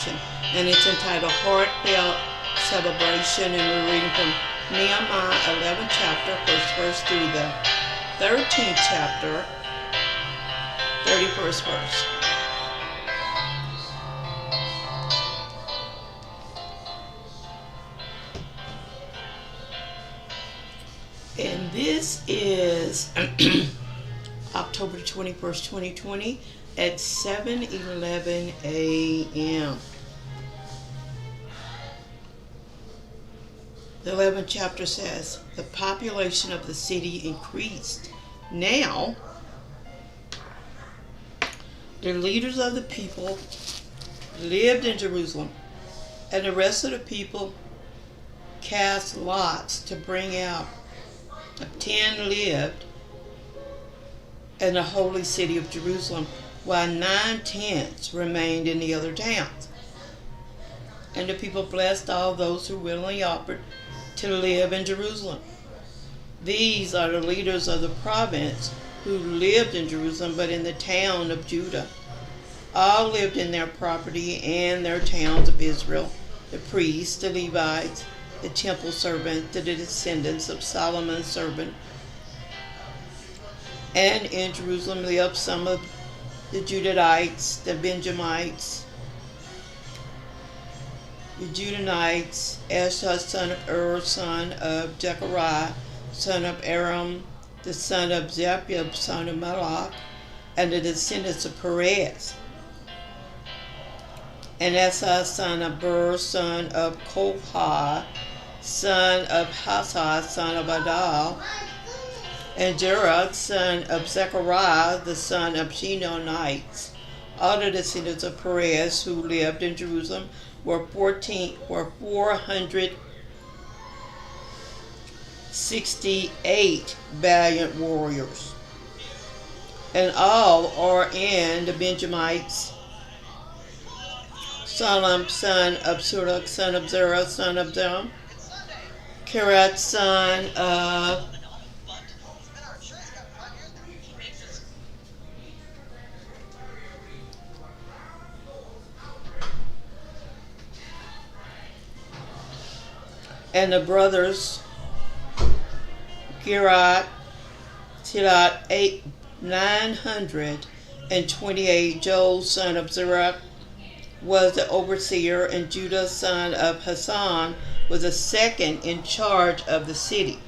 and it's entitled Heartfelt Celebration, and we're reading from Nehemiah 11th chapter, first verse through the 13th chapter, 31st verse. And this is October 21st, 2020 at 7:11 a.m. The 11th chapter says, the population of the city increased. Now, the leaders of the people lived in Jerusalem, and the rest of the people cast lots to bring out 10 lived in the holy city of Jerusalem, while 9 tenths remained in the other towns. And the people blessed all those who willingly offered to live in Jerusalem. These are the leaders of the province who lived in Jerusalem, but in the town of Judah. All lived in their property and their towns of Israel, the priests, the Levites, the temple servants, the descendants of Solomon's servant. And in Jerusalem lived some of the Judahites, the Benjamites, the Judanites, Asher, son of son of Zechariah, son of Aram, the son of Zebub, son of Malach, and the descendants of Perez. And Asa, son of Bur, son of Kohath, son of Hasa, son of Adal, and Jerah, son of Zechariah, the son of Shilonites. All the descendants of Perez who lived in Jerusalem were 468 valiant warriors. And all are in the Benjamites: Salam, son of Surah, son of Zerah, son of Dam, Kerat, son of and the brothers Gerat, Tilat, 928. Joel, son of Zerah, was the overseer, and Judah, son of Hassan, was the second in charge of the city.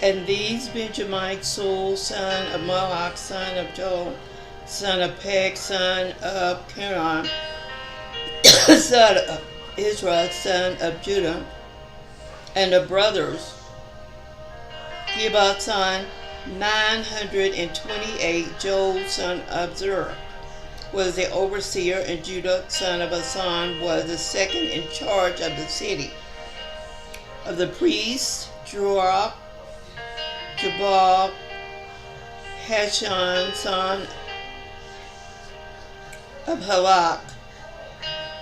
And these Benjamites: Saul, son of Malach, son of Joel, son of Peg, son of Kenan, son of Israel, son of Judah, and the brothers Gibeah, son 928. Joel, son of Zerah, was the overseer, and Judah, son of Hassan, was the second in charge of the city. Of the priests, Joah, Jabal, Hashon, son of Halak,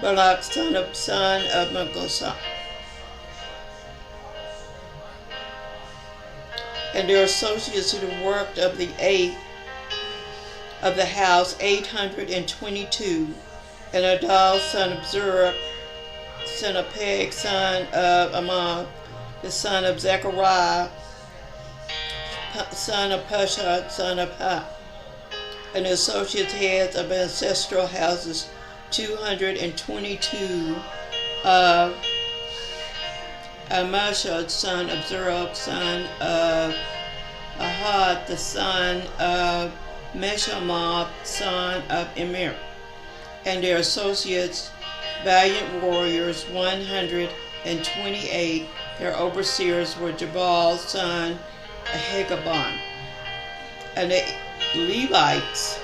Balak, son of Magosah, and their associates who worked of the house, 822, and Adal, son of Zerah, son of Peg, son of Amon, the son of Zechariah, son of Pashad, son of Ha, and the associates heads of ancestral houses, 222 of Amashad, son of Zerah, son of Ahad, the son of Meshamath, son of Emir, and their associates, valiant warriors, 128. Their overseers were Jabal, son Ahigabon, and the Levites: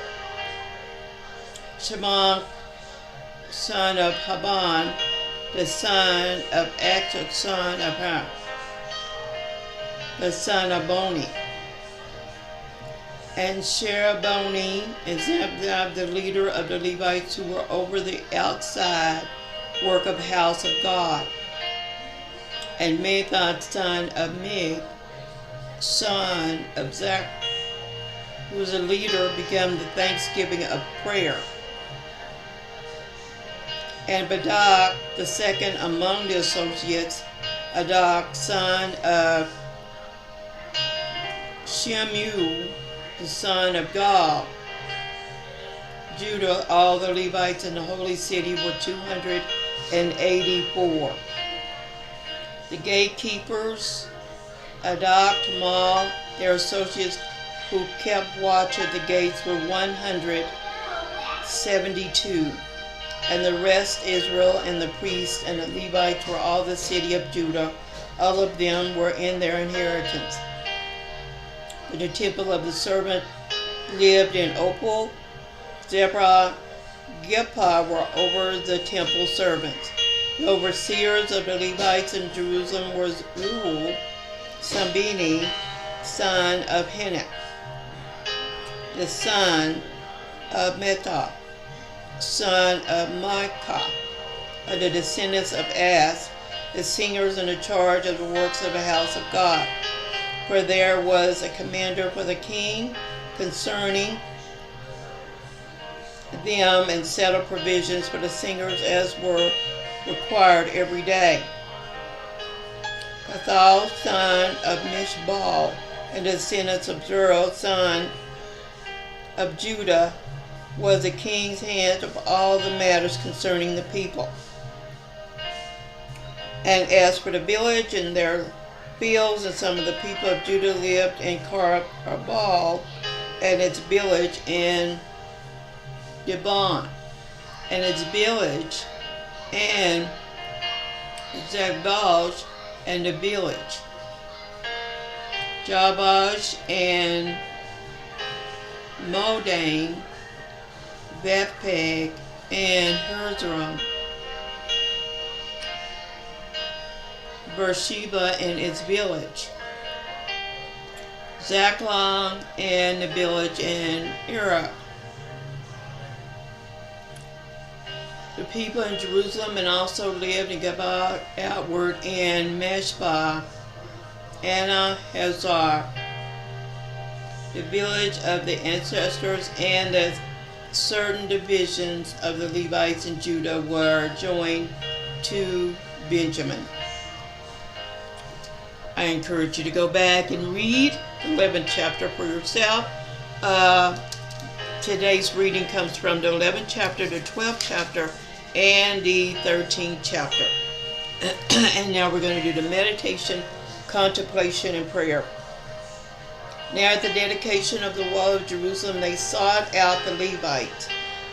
Shema, son of Haban, the son of Achor, son of Har, the son of Boni, and Shereboni and Zabdiah, the leader of the Levites who were over the outside work of the house of God, and Matthan, son of Meg, son of Zach, who was a leader, began the thanksgiving of prayer. And Badak, the second among the associates, Adak, son of Shemu, the son of Gal, Judah, all the Levites in the holy city were 284. The gatekeepers, Adak, Tamal, their associates who kept watch at the gates were 172. And the rest, Israel and the priests and the Levites, were all the city of Judah. All of them were in their inheritance. The temple of the servant lived in Opal. Zebra, Gippah were over the temple servants. The overseers of the Levites in Jerusalem was Reuel, Sambini, son of Henah, the son of Methah, son of Micah, of the descendants of As, the singers in charge of the works of the house of God. For there was a commander for the king concerning them, and settled provisions for the singers as were required every day. Pathal, son of Mishbal, and the descendants of Zerah, son of Judah, was the king's hand of all the matters concerning the people. And as for the village and their fields, and some of the people of Judah lived in Karbal and its village, in Dibon and its village, and Zagbalj and the village, Jabash and Modane, Bethpeg and Herzeram, Beersheba and its village, Zaklang and the village, and Iraq. The people in Jerusalem and also lived in Gabaa outward, in Meshbah, Anahazar, the village of the ancestors, and the certain divisions of the Levites in Judah were joined to Benjamin. I encourage you to go back and read the 11th chapter for yourself. Today's reading comes from the 11th chapter, the 12th chapter, and the 13th chapter. And now we're going to do the meditation, contemplation, and prayer. Now at the dedication of the wall of Jerusalem, they sought out the Levites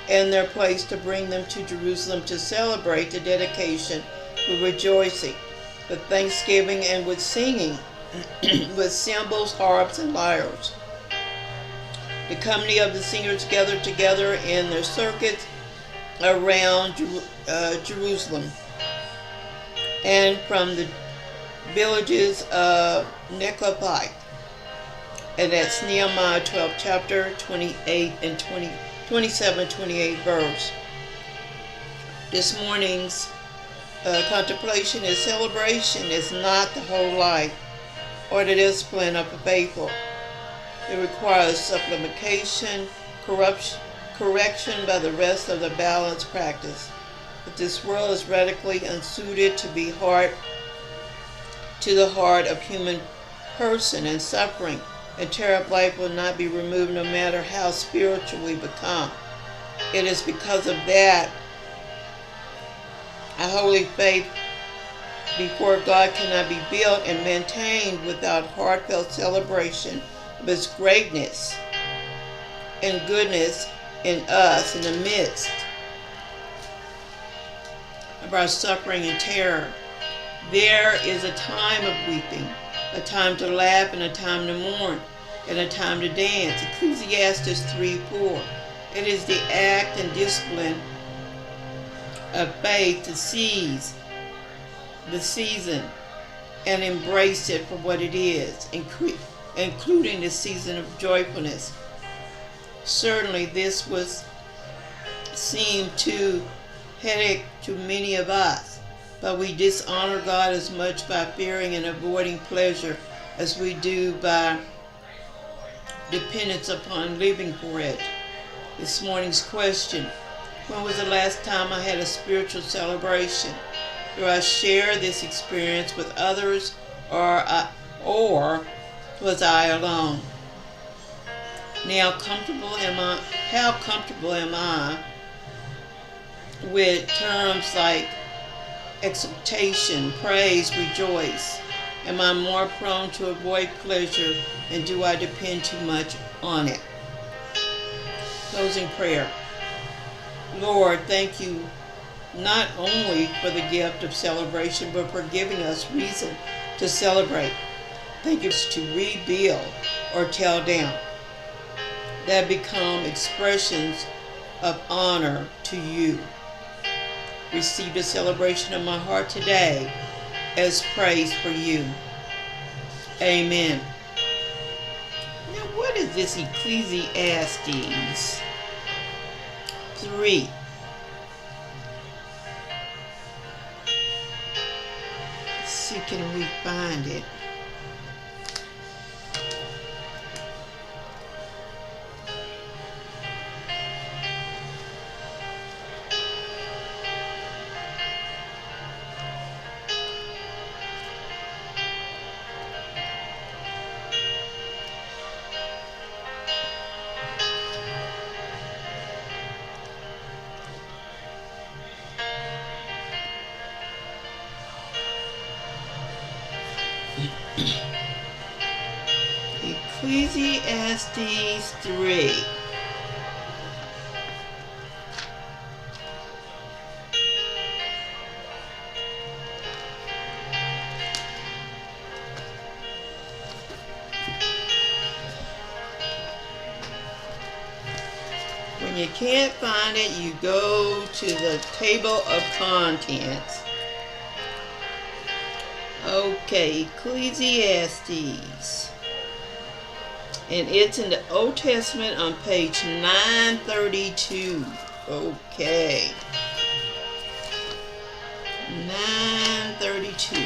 and their place to bring them to Jerusalem to celebrate the dedication with rejoicing, with thanksgiving, and with singing, with cymbals, harps, and lyres. The company of the singers gathered together in their circuits around Jerusalem, and from the villages of Necopite. And that's Nehemiah 12th chapter, 28 and 27, 28 verse. This morning's contemplation is celebration is not the whole life or the discipline of the faithful. It requires supplication, correction by the rest of the balanced practice. But this world is radically unsuited to be to the heart of human person, and suffering and terror of life will not be removed no matter how spiritual we become. It is because of that a holy faith before God cannot be built and maintained without heartfelt celebration of His greatness and goodness in us in the midst of our suffering and terror. There is a time of weeping, a time to laugh, and a time to mourn, and a time to dance. Ecclesiastes 3:4. It is the act and discipline of faith to seize the season and embraced it for what it is, including the season of joyfulness. Certainly this seemed too headache to many of us, but we dishonor God as much by fearing and avoiding pleasure as we do by dependence upon living for it. This morning's question: when was the last time I had a spiritual celebration? Do I share this experience with others, or was I alone? Now, how comfortable am I with terms like exultation, praise, rejoice? Am I more prone to avoid pleasure, and do I depend too much on it? Closing prayer. Lord, thank you not only for the gift of celebration, but for giving us reason to celebrate. Thank you to rebuild or tear down, that become expressions of honor to you. Receive the celebration of my heart today as praise for you. Amen. Now, what is this Ecclesiastes 3? Let's see, can we find it? Ecclesiastes 3. When you can't find it, you go to the table of contents. Okay, Ecclesiastes. And it's in the Old Testament on page 932. Okay. 932.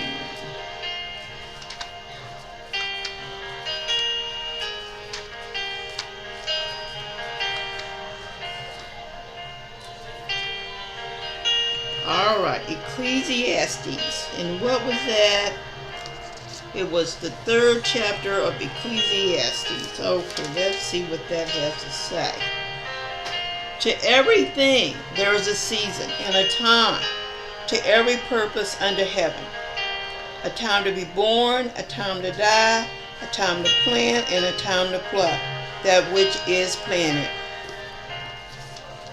All right, Ecclesiastes. And what was that? It was the 3rd chapter of Ecclesiastes. Okay, let's see what that has to say. To everything there is a season and a time, to every purpose under heaven. A time to be born, a time to die, a time to plant, and a time to pluck that which is planted.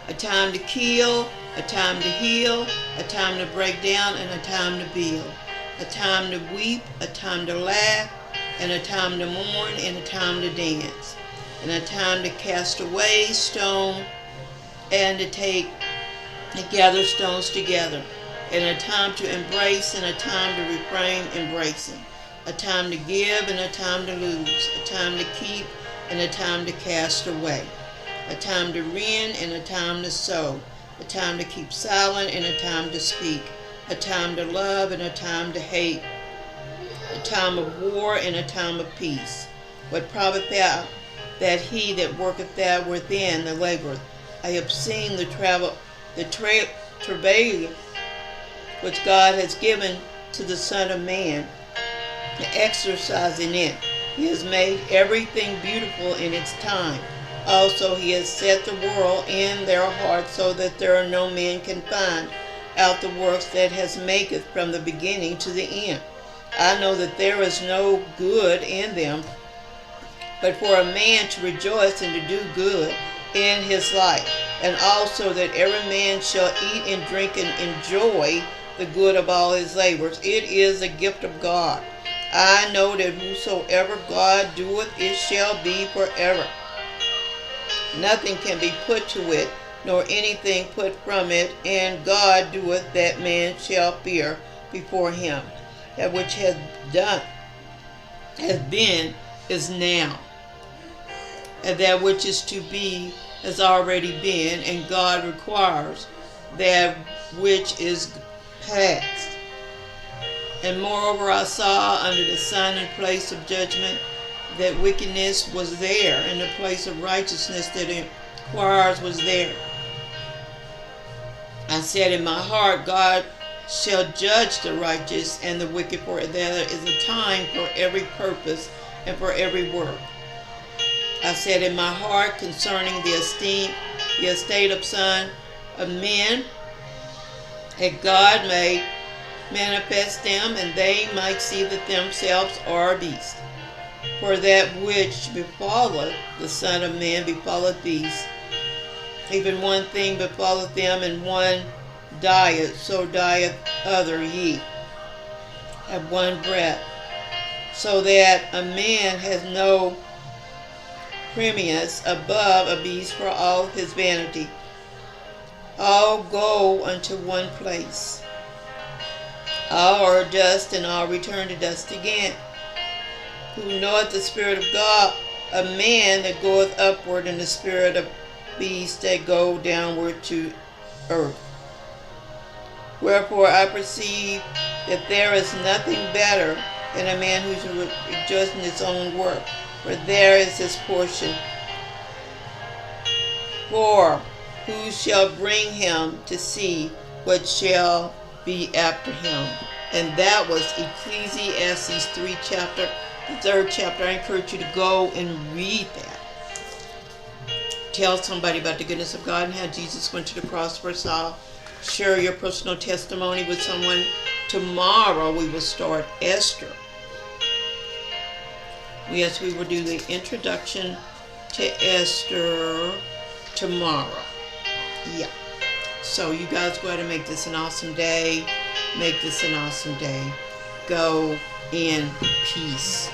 A time to kill, a time to heal, a time to break down, and a time to build. A time to weep, a time to laugh, and a time to mourn, and a time to dance. And a time to cast away stone, and to gather stones together. And a time to embrace, and a time to refrain embracing. A time to give, and a time to lose. A time to keep, and a time to cast away. A time to rend, and a time to sow. A time to keep silent, and a time to speak. A time to love, and a time to hate. A time of war, and a time of peace. What profiteth thou that he that worketh thou within the laboreth? I have seen the travail which God has given to the Son of Man, exercising it. He has made everything beautiful in its time. Also he has set the world in their hearts, so that there no man can find out the works that has maketh from the beginning to the end. I know that there is no good in them, but for a man to rejoice and to do good in his life, and also that every man shall eat and drink and enjoy the good of all his labors. It is a gift of God. I know that whosoever God doeth, it shall be forever. Nothing can be put to it, nor anything put from it, and God doeth that man shall fear, before him. That which has been, is now. And that which is to be has already been, and God requires that which is past. And moreover, I saw under the sun in place of judgment that wickedness was there, and the place of righteousness that inquires was there. I said in my heart, God shall judge the righteous and the wicked, for there is a time for every purpose and for every work. I said in my heart concerning the estate of son of men, that God may manifest them, and they might see that themselves are beasts. For that which befalleth the Son of Man befalleth beasts. Even one thing befalleth them, and one dieth, so dieth other ye at one breath. So that a man has no preeminence above a beast, for all his vanity. All go unto one place. All are dust, and all return to dust again. Who knoweth the Spirit of God, a man that goeth upward, and the spirit of beasts that go downward to earth. Wherefore I perceive that there is nothing better than a man who should rejoice in his own work, for there is his portion. For who shall bring him to see what shall be after him? And that was Ecclesiastes 3 chapter. The 3rd chapter. I encourage you to go and read that. Tell somebody about the goodness of God and how Jesus went to the cross for us all. Share your personal testimony with someone. Tomorrow we will start Esther. Yes, we will do the introduction to Esther tomorrow. Yeah. So you guys go ahead and make this an awesome day. Make this an awesome day. Go in peace.